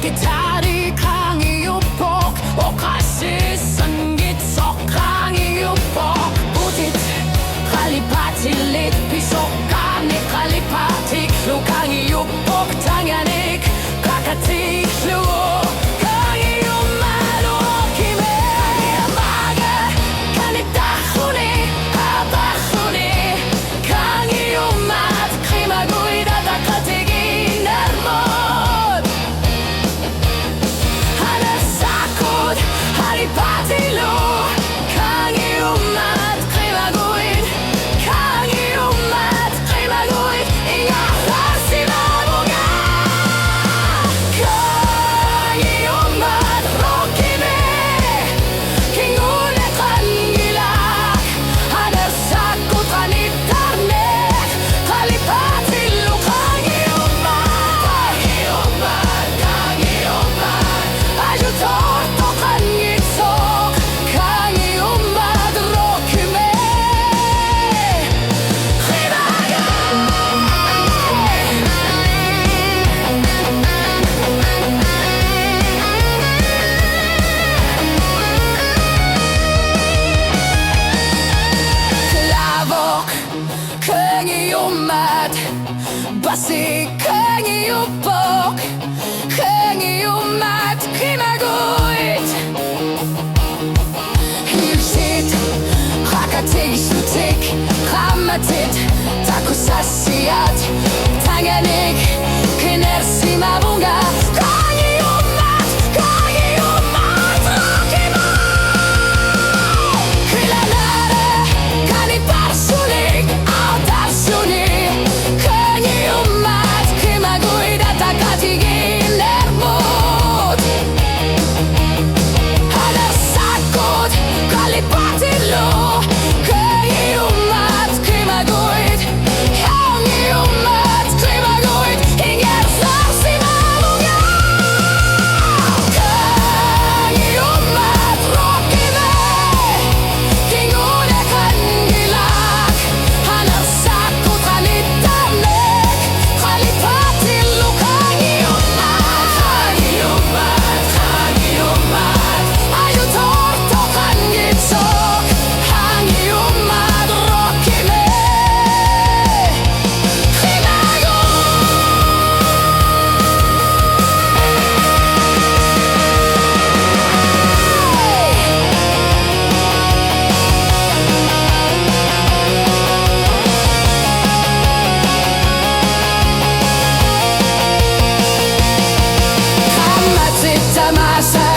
Gitarre klang i oppåk, og kassisen gitt så klang i oppåk. Botit, kralipati litt pisokani, kralipati klo klang i oppåk, tanganik, kakati klo. Klang i omad og kime, mage, kanitachuni, habachuni. Klang i omad, krimaguida, dakatigi, nermod. Patilo, klang i omad, krimaguid, klang i omad, krimaguid, inga plass i maboga. Klang i omad, rockime, kingune trangilak, hade sakko tranitarnek, kralipatilo, klang i omad, klang i omad, ajutot og trangit. Basi klang i oppåk, klang i omad, krimaguid. Hilsit, rakatig, slutik, kramatit, takusasiat, tanganik, kinersi mabunga. Klang i omad, rakima. Krilanare, kaniparsunik, autarsunik. Masa